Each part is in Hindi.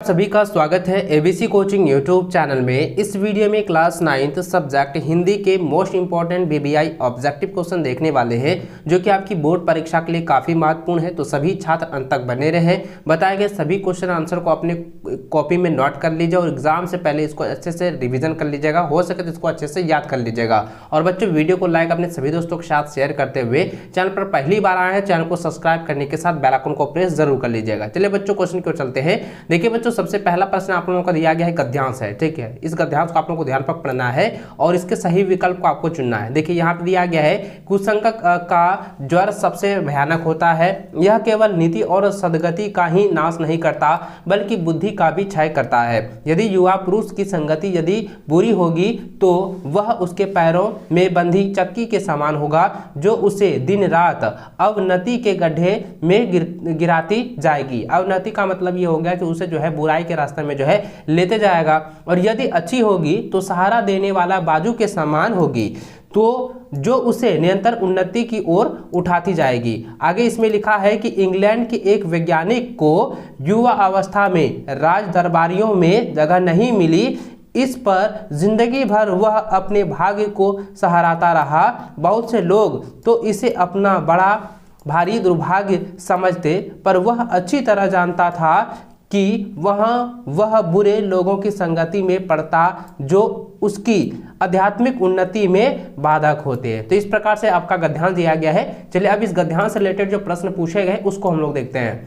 सभी का स्वागत है एबीसी कोचिंग यूट्यूब चैनल में। इस वीडियो में क्लास 9th सब्जेक्ट हिंदी के most important BBI objective question देखने वाले हैं, जो कि आपकी बोर्ड परीक्षा के लिए काफ़ी महत्वपूर्ण है। तो सभी छात्र अंत तक बने रहें। बताए गए सभी क्वेश्चन आंसर को अपने कॉपी में नोट कर लीजिए और एग्जाम से पहले इसको अच्छे से रिविजन कर लीजिएगा। हो सके तो इसको अच्छे से याद कर लीजिएगा। और बच्चों, वीडियो को लाइक अपने सभी दोस्तों के साथ शेयर करते हुए चैनल पर पहली बार आए हैं चैनल को सब्सक्राइब करने के साथ बेल आइकन को प्रेस जरूर कर लीजिएगा। चलिए बच्चों, क्वेश्चन की ओर चलते हैं। देखिए बच्चों, सबसे पहला प्रश्न आप लोगों को दिया गया है गद्यांश है, ठीक है। इस गद्यांश को आप लोगों को ध्यान पर पढ़ना है और इसके सही विकल्प को आपको चुनना है। देखिए यहाँ पे दिया गया है कुसंग का ज्वर सबसे भयानक होता है। यह केवल नीति और सद्गति का ही नाश नहीं करता बल्कि बुद्धि का भी क्षय करता है। यदि युवा पुरुष की संगति यदि बुरी होगी तो वह उसके पैरों में बंधी चक्की के समान होगा, जो उसे दिन रात अवनति के गड्ढे में गिराती जाएगी। अवनति का मतलब ये हो गया कि उसे जो है बुराई के रास्ते में जो है लेते जाएगा। और यदि अच्छी होगी तो सहारा देने वाला बाजू के समान होगी, तो जो उसे निरंतर उन्नति की ओर उठाती जाएगी। आगे इसमें लिखा है कि इंग्लैंड के एक वैज्ञानिक को युवा अवस्था में राज दरबारियों में जगह नहीं मिली। इस पर जिंदगी भर वह अपने भाग्य को सहाराता रहा। बहुत से लोग तो इसे अपना बड़ा भारी दुर्भाग्य समझते, पर वह अच्छी तरह जानता था कि वह बुरे लोगों की संगति में पड़ता जो उसकी आध्यात्मिक उन्नति में बाधक होते हैं। तो इस प्रकार से आपका गद्यांश दिया गया है। चलिए अब इस गद्यांश से रिलेटेड जो प्रश्न पूछे गए उसको हम लोग देखते हैं।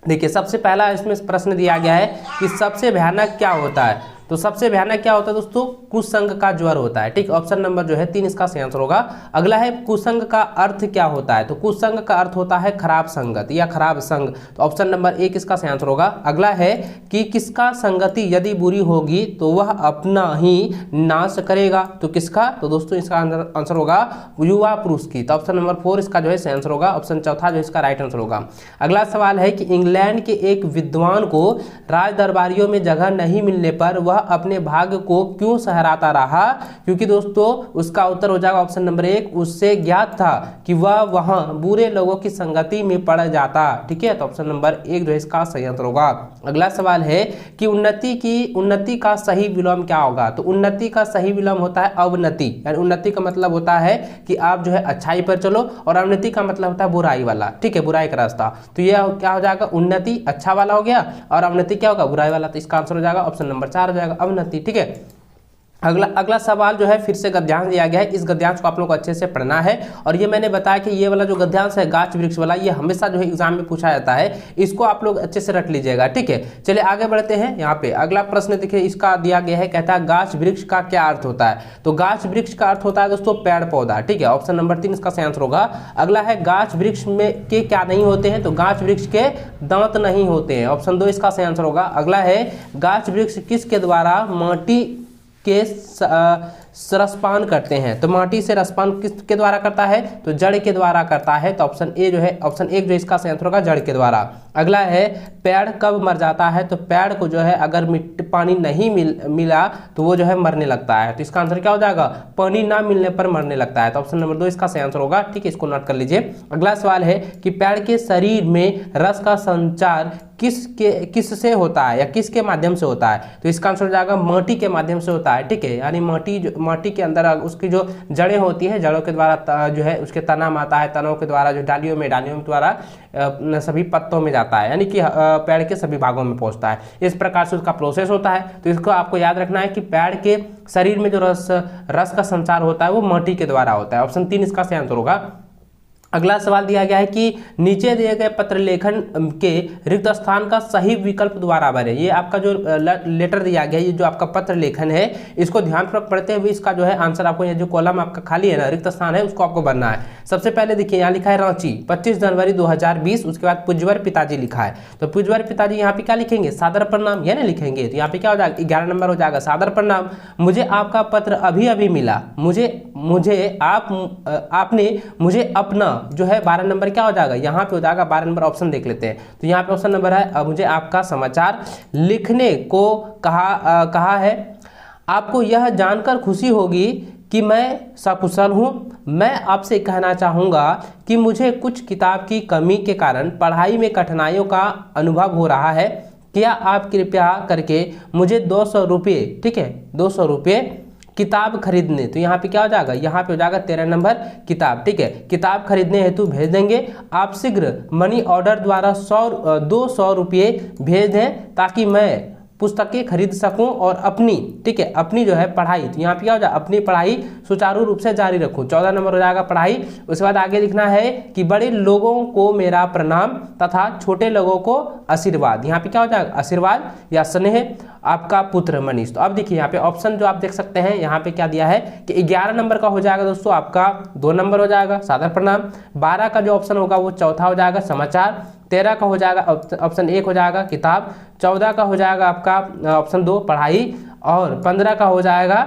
देखिए सबसे पहला इसमें प्रश्न दिया गया है कि सबसे भयानक क्या होता है। तो सबसे भयानक क्या होता है दोस्तों? कुसंग का ज्वर होता है, ठीक। ऑप्शन नंबर जो है 3 इसका सही आंसर होगा। अगला है कुसंग का अर्थ क्या होता है। तो कुसंग का अर्थ होता है खराब संगत या खराब संग। तो ऑप्शन नंबर 1 इसका सही आंसर होगा। अगला है कि किसका संगति यदि बुरी होगी तो वह अपना ही नाश करेगा। तो किसका? तो दोस्तों इसका आंसर होगा युवा पुरुष की। तो ऑप्शन नंबर 4 इसका जो है सही आंसर होगा। ऑप्शन चौथा जो इसका राइट आंसर होगा। अगला सवाल है कि इंग्लैंड के एक विद्वान को राज दरबारियों में जगह नहीं मिलने पर वह अपने भाग्य को क्यों सहराता रहा। क्योंकि दोस्तों उसका उत्तर हो जाएगा ऑप्शन नंबर 1, उससे ज्ञात था कि वह वहां बुरे लोगों की संगति में पड़ जाता, ठीक है। तो ऑप्शन नंबर 1 जो है इसका सही आंसर होगा। अगला सवाल है कि उन्नति का सही विलोम क्या होगा। तो उन्नति का सही विलोम होता है अवनति। यानी उन्नति का मतलब होता है कि आप जो है अच्छाई पर चलो और अवनति का मतलब होता है बुराई वाला, ठीक है, बुराई का रास्ता। तो यह क्या हो जाएगा? उन्नति अच्छा वाला हो गया और अवनति क्या होगा? बुराई वाला। तो इसका आंसर हो जाएगा ऑप्शन नंबर 4 हो जाएगा अवनति, ठीक है। अगला सवाल जो है फिर से गद्यांश दिया गया है। इस गद्यांश को आप लोग को अच्छे से पढ़ना है। और ये मैंने बताया कि ये वाला जो गद्यांश है गाछ वृक्ष वाला, ये हमेशा जो है एग्जाम में पूछा जाता है। इसको आप लोग अच्छे से रख लीजिएगा, ठीक है। चलिए आगे बढ़ते हैं। यहाँ पे अगला प्रश्न देखिए, इसका दिया गया है, कहता है गाछ वृक्ष का क्या अर्थ होता है। तो गाछ वृक्ष का अर्थ होता है दोस्तों पेड़ पौधा, ठीक है। ऑप्शन नंबर 3 इसका सही आंसर होगा। अगला है गाछ वृक्ष में के क्या नहीं होते हैं। तो गाछ वृक्ष के दांत नहीं होते हैं। ऑप्शन 2 इसका सही आंसर होगा। अगला है गाछ वृक्ष किसके द्वारा माटी के रसपान करते हैं। तो माटी से रसपान किसके द्वारा करता है? तो जड़ के द्वारा करता है। तो ऑप्शन ए जो है, ऑप्शन 1 जो इसका सही आंसर होगा जड़ के द्वारा। अगला है पेड़ कब मर जाता है। तो पेड़ को जो है अगर पानी नहीं मिला तो वो जो है मरने लगता है। तो इसका आंसर क्या हो जाएगा? पानी ना मिलने पर मरने लगता है। तो ऑप्शन नंबर 2 इसका सही आंसर होगा, ठीक है, इसको नोट कर लीजिए। अगला सवाल है कि पेड़ के शरीर में रस का संचार किससे होता है या किसके माध्यम से होता है। तो इसका आंसर हो जाएगा माटी के माध्यम से होता है, ठीक है। यानी माटी के अंदर उसकी जो जड़ें होती है, जड़ों के द्वारा जो है उसके तना में आता है, तनों के द्वारा जो डालियों में द्वारा सभी पत्तों में जाता है, यानी कि पेड़ के सभी भागों में पहुंचता है। इस प्रकार से उसका प्रोसेस होता है। तो इसको आपको याद रखना है कि पेड़ के शरीर में जो रस का संचार होता है वो माटी के द्वारा होता है। ऑप्शन 3 इसका सही आंसर होगा। अगला सवाल दिया गया है कि नीचे दिए गए पत्र लेखन के रिक्त स्थान का सही विकल्प द्वारा भरें। ये आपका जो लेटर दिया गया है, ये जो आपका पत्र लेखन है, इसको ध्यानपूर्वक पढ़ते हुए इसका जो है आंसर आपको, ये जो कॉलम आपका खाली है ना, रिक्त स्थान है, उसको आपको भरना है। सबसे पहले देखिए यहाँ लिखा है रांची 25 जनवरी 2020। उसके बाद पूज्यवर पिताजी लिखा है। तो पूज्यवर पिताजी यहाँ पे क्या लिखेंगे? सादर प्रणाम, ये ना लिखेंगे। तो यहाँ पे क्या हो जाएगा? 11 नंबर हो जाएगा सादर प्रणाम। मुझे आपका पत्र अभी अभी मिला। आपने मुझे अपना जो है 12 नंबर क्या हो जाएगा? यहाँ पे हो जाएगा 12 नंबर। ऑप्शन देख लेते हैं। तो यहाँ पे ऑप्शन नंबर है मुझे आपका समाचार लिखने को कहा है। आपको यह जानकर खुशी होगी कि मैं सकुशल हूँ। मैं आपसे कहना चाहूँगा कि मुझे कुछ किताब की कमी के कारण पढ़ाई में कठिनाइयों का अनुभव हो रहा है। क्या आप कृपया करके मुझे 200 रुपये, ठीक है, 200 रुपये किताब खरीदने, तो यहाँ पे क्या हो जाएगा, यहाँ पे हो जाएगा 13 नंबर किताब, ठीक है, किताब खरीदने हेतु भेज देंगे। आप शीघ्र मनी ऑर्डर द्वारा 200 रुपये भेज दें ताकि मैं पुस्तकें खरीद सकूं और अपनी, ठीक है, अपनी जो है पढ़ाई, तो यहाँ पे क्या हो जाएगा, अपनी पढ़ाई सुचारू रूप से जारी रखूं। 14 नंबर हो जाएगा पढ़ाई। उसके बाद आगे लिखना है कि बड़े लोगों को मेरा प्रणाम तथा छोटे लोगों को आशीर्वाद। यहाँ पे क्या हो जाएगा, आशीर्वाद या स्नेह, आपका पुत्र मनीष। तो अब देखिए यहाँ पे ऑप्शन जो आप देख सकते हैं, यहाँ पे क्या दिया है कि 11 नंबर का हो जाएगा दोस्तों आपका 2 नंबर हो जाएगा सादर प्रणाम। 12 का जो ऑप्शन होगा वो चौथा हो जाएगा समाचार। 13 का हो जाएगा ऑप्शन 1 हो जाएगा किताब। 14 का हो जाएगा आपका ऑप्शन 2 पढ़ाई। और 15 का हो जाएगा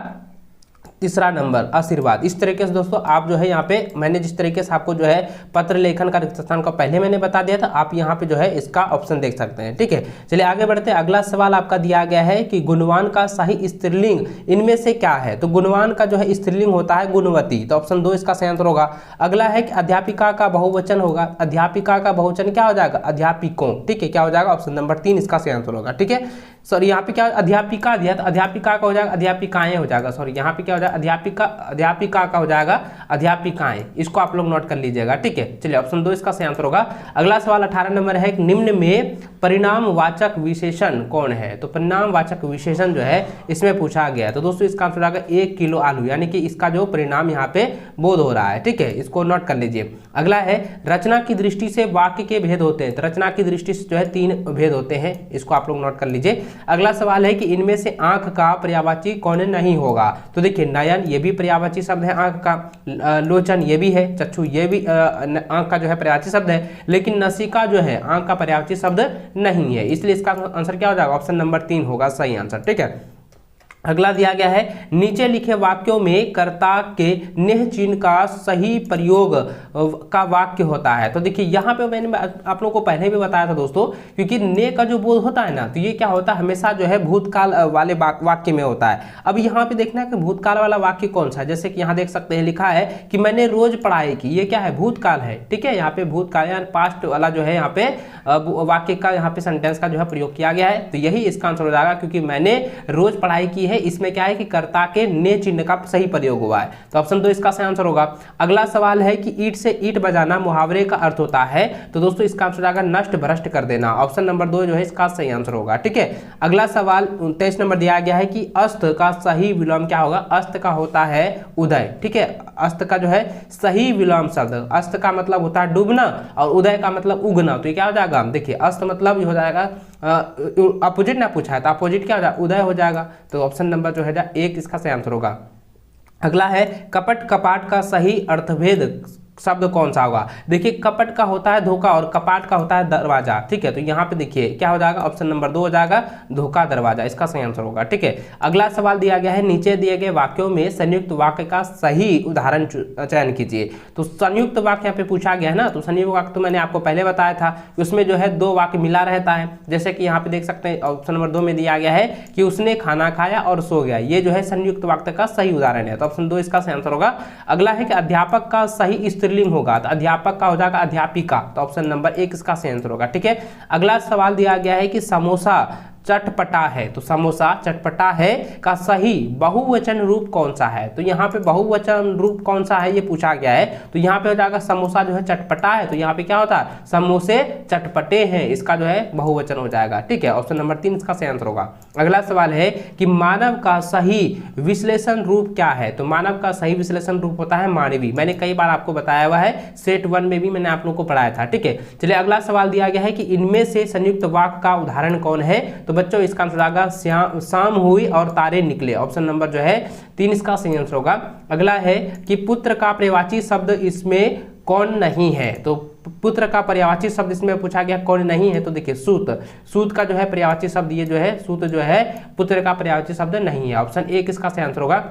तीसरा नंबर आशीर्वाद। इस तरीके से दोस्तों आप जो है यहाँ पे मैंने जिस तरीके से आपको जो है पत्र लेखन का रिक्त स्थान को पहले मैंने बता दिया था, आप यहाँ पे जो है इसका ऑप्शन देख सकते हैं, ठीक है। चलिए आगे बढ़ते हैं। अगला सवाल आपका दिया गया है कि गुणवान का सही स्त्रीलिंग इनमें से क्या है। तो गुणवान का जो है स्त्रीलिंग होता है गुणवती, तो ऑप्शन 2 इसका सही आंसर होगा। अगला है कि अध्यापिका का बहुवचन होगा, अध्यापिका का बहुवचन क्या हो जाएगा, अध्यापिकों, ठीक है, क्या हो जाएगा, ऑप्शन नंबर 3 इसका सही आंसर होगा, ठीक है। सॉरी यहाँ पे क्या अध्यापिका दिया, तो अध्यापिका का हो जाएगा अध्यापिकाएं हो जाएगा, सॉरी यहाँ पे क्या हो जाएगा अध्यापिका का हो जाएगा अध्यापिकाएं, इसको आप लोग नोट कर लीजिएगा, ठीक है। चलिए ऑप्शन 2 इसका सही आंसर होगा। अगला सवाल 18 नंबर है कि निम्न में परिणामवाचक विशेषण कौन है। तो परिणामवाचक विशेषण जो है इसमें पूछा गया है, तो दोस्तों इसका आंसर होगा 1 किलो आलू, यानी कि इसका जो परिणाम यहाँ पे बोध हो रहा है, ठीक है, इसको नोट कर लीजिए। अगला है रचना की दृष्टि से वाक्य के भेद होते हैं, तो रचना की दृष्टि से जो है 3 भेद होते हैं, इसको आप लोग नोट कर लीजिए। अगला सवाल है कि इनमें से आंख का पर्यायवाची कौन नहीं होगा। तो देखिए नयन ये भी पर्यायवाची शब्द है आंख का, लोचन ये भी है, चक्षु ये भी आंख का जो है पर्यायवाची शब्द है, लेकिन नसिका जो है आंख का पर्यायवाची शब्द नहीं है, इसलिए इसका आंसर क्या हो जाएगा, ऑप्शन नंबर 3 होगा सही आंसर, ठीक है। अगला दिया गया है नीचे लिखे वाक्यों में कर्ता के नेह चिन्ह का सही प्रयोग का वाक्य होता है। तो देखिए यहाँ पे मैंने आप लोगों को पहले भी बताया था दोस्तों, क्योंकि ने का जो बोध होता है ना, तो ये क्या होता है हमेशा जो है भूतकाल वाले वाक्य में होता है। अब यहाँ पे देखना है कि भूतकाल वाला वाक्य कौन सा है, जैसे कि यहाँ देख सकते हैं लिखा है कि मैंने रोज पढ़ाई की, ये क्या है भूतकाल है, ठीक है। यहाँ पे भूतकाल यानी पास्ट वाला जो है यहाँ पे वाक्य का यहाँ पे सेंटेंस का जो है प्रयोग किया गया है, तो यही इसका आंसर हो जाएगा, क्योंकि मैंने रोज पढ़ाई की है, इसमें क्या है कि कर्ता के ने चिन्ह का सही प्रयोग हुआ है, तो ऑप्शन 2 इसका सही आंसर होगा। अगला सवाल है कि ईंट से ईंट बजाना मुहावरे का अर्थ होता है, तो दोस्तों इसका आंसर आएगा नष्ट भ्रष्ट कर देना, ऑप्शन नंबर 2 जो है इसका सही आंसर होगा, ठीक है। अगला सवाल 23 नंबर दिया गया है कि अस्त का सही विलोम क्या होगा। अस्त का होता है उदय, ठीक है, अस्त का जो है सही विलोम शब्द, अस्त का मतलब होता है डूबना और उदय का मतलब उगना, तो ये क्या हो जाएगा, देखिए अस्त मतलब हो जाएगा अपोजिट ना पूछा है, तो अपोजिट क्या हो जाएगा उदय हो जाएगा, तो ऑप्शन नंबर जो है 1 इसका सही आंसर होगा। अगला है कपट कपाट का सही अर्थभेद शब्द कौन सा होगा। देखिए कपट का होता है धोखा और कपाट का होता है दरवाजा, ठीक है, तो यहाँ पे देखिए क्या हो जाएगा, ऑप्शन नंबर 2 हो जाएगा धोखा दरवाजा, इसका सही आंसर होगा, ठीक है। अगला सवाल दिया गया है नीचे दिए गए वाक्यों में संयुक्त वाक्य का सही उदाहरण चयन कीजिए। तो संयुक्त वाक्य यहाँ पे पूछा गया है ना, तो संयुक्त वाक्य तो मैंने आपको पहले बताया था कि उसमें जो है 2 वाक्य मिला रहता है, जैसे कि यहाँ पे देख सकते हैं ऑप्शन नंबर 2 में दिया गया है कि उसने खाना खाया और सो गया, ये जो है संयुक्त वाक्य का सही उदाहरण है, तो ऑप्शन 2 इसका सही आंसर होगा। अगला है कि अध्यापक का सही स्त्रीलिंग होगा, तो अध्यापक का हो जाएगा अध्यापिका, तो ऑप्शन नंबर 1 इसका सही आंसर होगा, ठीक है। अगला सवाल दिया गया है कि समोसा चटपटा है, तो समोसा चटपटा है का सही बहुवचन रूप कौन सा है। तो यहाँ पे बहुवचन रूप कौन सा है ये पूछा गया है, तो यहाँ पे हो जाएगा समोसा जो है चटपटा है, तो यहाँ पे क्या होता है समोसे चटपटे हैं, इसका जो है बहुवचन हो जाएगा, ठीक है, ऑप्शन नंबर 3 इसका सही आंसर होगा। अगला सवाल है कि मानव का सही विश्लेषण रूप क्या है। तो मानव का सही विश्लेषण रूप होता है मानवीय, मैंने कई बार आपको बताया हुआ है, सेट 1 में भी मैंने आप लोग को पढ़ाया था, ठीक है। चलिए अगला सवाल दिया गया है कि इनमें से संयुक्त वाक्य का उदाहरण कौन है। तो बच्चों इसका आंसर आएगा शाम हुई और तारे निकले, ऑप्शन नंबर जो है 3 इसका सही आंसर होगा। अगला है कि पुत्र का पर्यायवाची शब्द इसमें कौन नहीं है। तो पुत्र का पर्यायवाची शब्द इसमें पूछा गया कौन नहीं है, तो देखिए सूत, सूत का जो है पर्यायवाची शब्द ये जो है सूत जो है पुत्र का पर्यायवाची शब्द नहीं है, ऑप्शन 1 इसका सही आंसर होगा।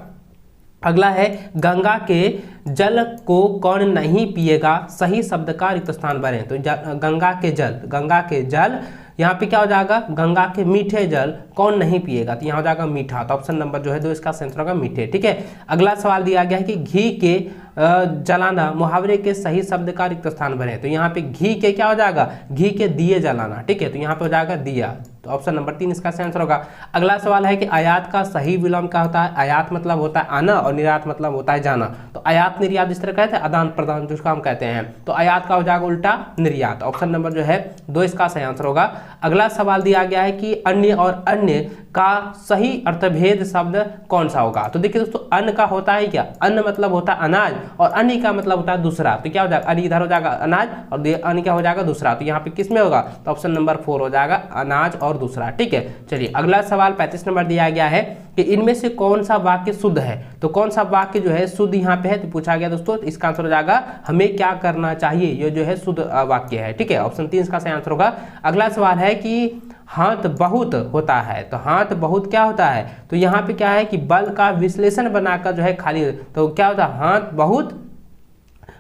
अगला है गंगा के जल को कौन नहीं पिएगा, सही शब्द का रिक्त स्थान भरें। तो गंगा के जल यहाँ पे क्या हो जाएगा, गंगा के मीठे जल कौन नहीं पिएगा, तो यहाँ हो जाएगा मीठा, तो ऑप्शन नंबर जो है 2 इसका सही आंसर होगा मीठे, ठीक है। अगला सवाल दिया गया है कि घी के जलाना मुहावरे के सही शब्द का रिक्त स्थान भरें। तो यहाँ पे घी के क्या हो जाएगा, घी के दिए जलाना, ठीक है, तो यहाँ पे हो जाएगा दिया। तो ऑप्शन नंबर 3 इसका सही आंसर होगा। अगला सवाल है कि आयात का सही विलोम क्या होता है। आयात मतलब होता है आना और निर्यात मतलब होता है जाना। तो आयात निर्यात जिस तरह कहते हैं आदान प्रदान जिसको हम कहते हैं, तो आयात का हो जाएगा उल्टा निर्यात। ऑप्शन नंबर जो है 2 इसका सही आंसर होगा। अगला सवाल दिया गया है कि अन्य और अन्य का सही अर्थभेद शब्द कौन सा होगा। तो देखिए दोस्तों, अन्न का होता है क्या, अन्न मतलब होता है अनाज और अन्य का मतलब होता है दूसरा। तो क्या हो जाएगा, अन्य इधर हो जाएगा अनाज और अन्य क्या हो जाएगा दूसरा। तो यहाँ पे किस में होगा, तो ऑप्शन नंबर 4 हो जाएगा अनाज और दूसरा, ठीक है। चलिए अगला सवाल 35 नंबर दिया गया है कि इनमें से कौन सा वाक्य शुद्ध है। तो कौन सा वाक्य जो है शुद्ध यहाँ पे है, तो पूछा गया दोस्तों, तो इसका आंसर हो जाएगा हमें क्या करना चाहिए, ये जो है शुद्ध वाक्य है, ठीक है। ऑप्शन 3 इसका सही आंसर होगा। अगला सवाल है कि हाथ बहुत होता है। तो हाथ बहुत क्या होता है, तो यहाँ पे क्या है कि बल का विश्लेषण बनाकर जो है खाली, तो क्या होता है, हाथ बहुत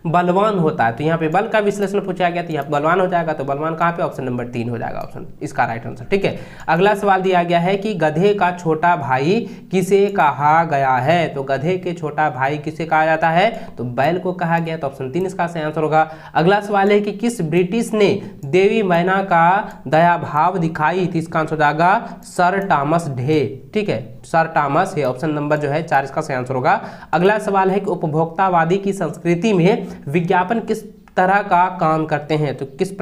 बलवान होता है। तो यहाँ पे बल का विश्लेषण पूछा गया, तो यहाँ बलवान हो जाएगा। तो बलवान कहाँ पे, ऑप्शन नंबर 3 हो जाएगा ऑप्शन इसका राइट आंसर, ठीक है। अगला सवाल दिया गया है कि गधे का छोटा भाई किसे कहा गया है। तो गधे के छोटा भाई किसे कहा जाता है, तो बैल को कहा गया। तो ऑप्शन 3 इसका सही आंसर होगा। अगला सवाल है कि किस ब्रिटिश ने देवी मैना का दया भाव दिखाई। तो इसका आंसर हो जाएगा सर टॉमस डे, ठीक है, सर टॉमस है। ऑप्शन नंबर जो है 4 इसका सही आंसर होगा। अगला सवाल है कि उपभोक्तावादी की संस्कृति में विज्ञापन किस तरह का काम करते हैं। तो किस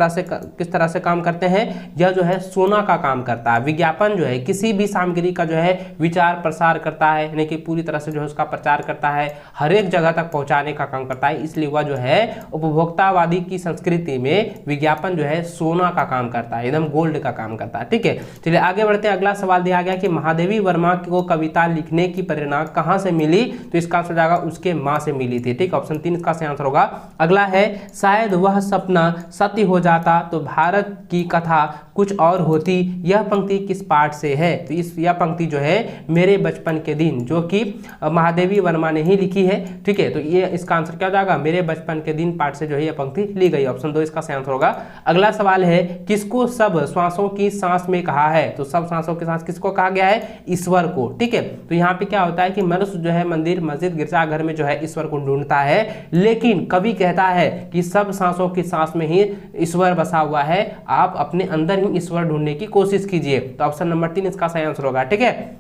तरह से काम करते हैं, यह जो है सोना का काम करता है। विज्ञापन जो है किसी भी सामग्री का जो है विचार प्रसार करता है, यानी कि पूरी तरह से जो है उसका प्रचार करता है, हर एक जगह तक पहुंचाने का काम करता है। इसलिए वह जो है उपभोक्तावादी की संस्कृति में विज्ञापन जो है सोना का काम करता है, एकदम गोल्ड का काम करता है, ठीक है। चलिए आगे बढ़ते हैं। अगला सवाल दिया गया कि महादेवी वर्मा को कविता लिखने की प्रेरणा कहाँ से मिली। तो इसका आंसर जाएगा उसके माँ से मिली थी, ठीक। ऑप्शन 3 इसका सही आंसर होगा। अगला है शायद वह सपना सत्य हो जाता तो भारत की कथा कुछ और होती। यह पंक्ति किस पाठ से है। तो यह पंक्ति जो है मेरे बचपन के दिन, जो कि महादेवी वर्मा ने ही लिखी है, ठीक है। तो ये इसका आंसर क्या हो जाएगा, मेरे बचपन के दिन पाठ से जो है यह पंक्ति ली गई। ऑप्शन 2 इसका सही आंसर होगा। अगला सवाल है किसको सब श्वासों की सांस में कहा है। तो सब श्वासों की सांस किसको कहा गया है, ईश्वर को, ठीक है। तो यहाँ पे क्या होता है कि मनुष्य जो है मंदिर मस्जिद गिरजाघर में जो है ईश्वर को ढूंढता है, लेकिन कवि कहता है कि सब सांसों की सांस में ही ईश्वर बसा हुआ है, आप अपने अंदर ही ईश्वर ढूंढने की कोशिश कीजिए। तो ऑप्शन नंबर 3 इसका सही आंसर होगा, ठीक है।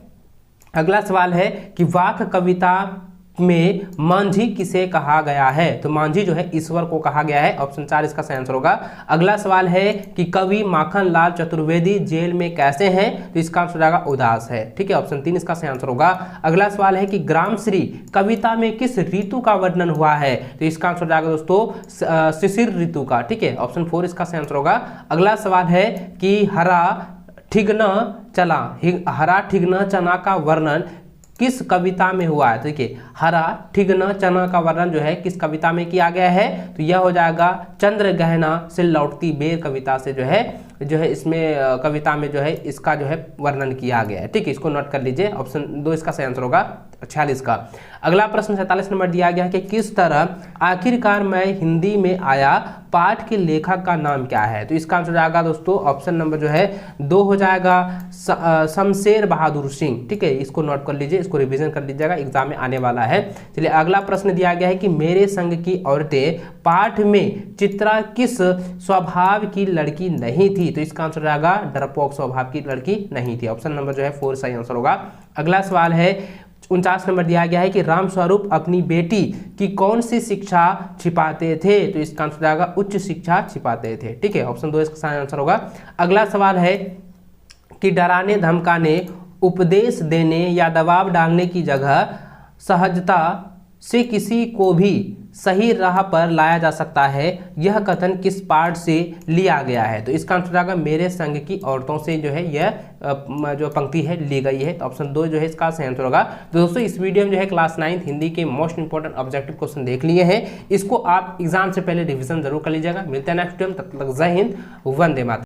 अगला सवाल है कि वाक कविता में मांझी किसे कहा गया है। तो मांझी जो है ईश्वर को कहा गया है। ऑप्शन 4 इसका सही आंसर होगा। अगला सवाल है कि कवि माखनलाल चतुर्वेदी जेल में कैसे हैं। तो इसका आंसर होगा उदास है, ठीक है। ऑप्शन 3 इसका सही आंसर होगा। अगला सवाल है कि ग्रामश्री कविता में किस ऋतु का वर्णन हुआ है। तो इसका आंसर होगा दोस्तों शिशिर ऋतु का, ठीक है। ऑप्शन 4 इसका सही आंसर होगा। अगला सवाल है कि हरा ठिगना चना का वर्णन किस कविता में हुआ है। तो देखिए हरा ठिगना चना का वर्णन जो है किस कविता में किया गया है। तो यह हो जाएगा चंद्र गहना से लौटती बेर कविता से जो है इसमें कविता में जो है इसका जो है वर्णन किया गया है, ठीक है। इसको नोट कर लीजिए। ऑप्शन 2 इसका सही आंसर होगा 46 का। अगला प्रश्न 47 नंबर दिया गया कि किस तरह आखिरकार मैं हिंदी में आया पाठ के लेखक का नाम क्या है। तो इसका आंसर जाएगा दोस्तों ऑप्शन नंबर जो है 2 हो जाएगा शमशेर बहादुर सिंह, ठीक है। इसको नोट कर लीजिए, इसको रिवीजन कर लीजिएगा, एग्जाम में आने वाला है। चलिए अगला प्रश्न दिया गया है कि मेरे संग की औरतें पाठ में चित्रा किस स्वभाव की लड़की नहीं थी। तो इसका आंसर जाएगा डरपोक स्वभाव की लड़की नहीं थी। ऑप्शन नंबर जो है 4 सही आंसर होगा। अगला सवाल है 49 नंबर दिया गया है कि रामस्वरूप अपनी बेटी की कौन सी शिक्षा छिपाते थे। तो इसका आंसर जाएगा उच्च शिक्षा छिपाते थे, ठीक है। ऑप्शन 2 इसका सही आंसर होगा। अगला सवाल है कि डराने धमकाने उपदेश देने या दबाव डालने की जगह सहजता से किसी को भी सही राह पर लाया जा सकता है, यह कथन किस पाठ से लिया गया है। तो इसका आंसर आएगा मेरे संग की औरतों से जो है यह जो पंक्ति है ली गई है। तो ऑप्शन 2 जो है इसका सही आंसर होगा। तो दोस्तों इस वीडियो में जो है क्लास 9 हिंदी के मोस्ट इंपोर्टेंट ऑब्जेक्टिव क्वेश्चन देख लिए हैं। इसको आप एग्जाम से पहले रिविजन जरूर कर लीजिएगा। मिलते हैं नेक्स्ट वीडियो में, तब तक जय हिंद, वंदे मातरम।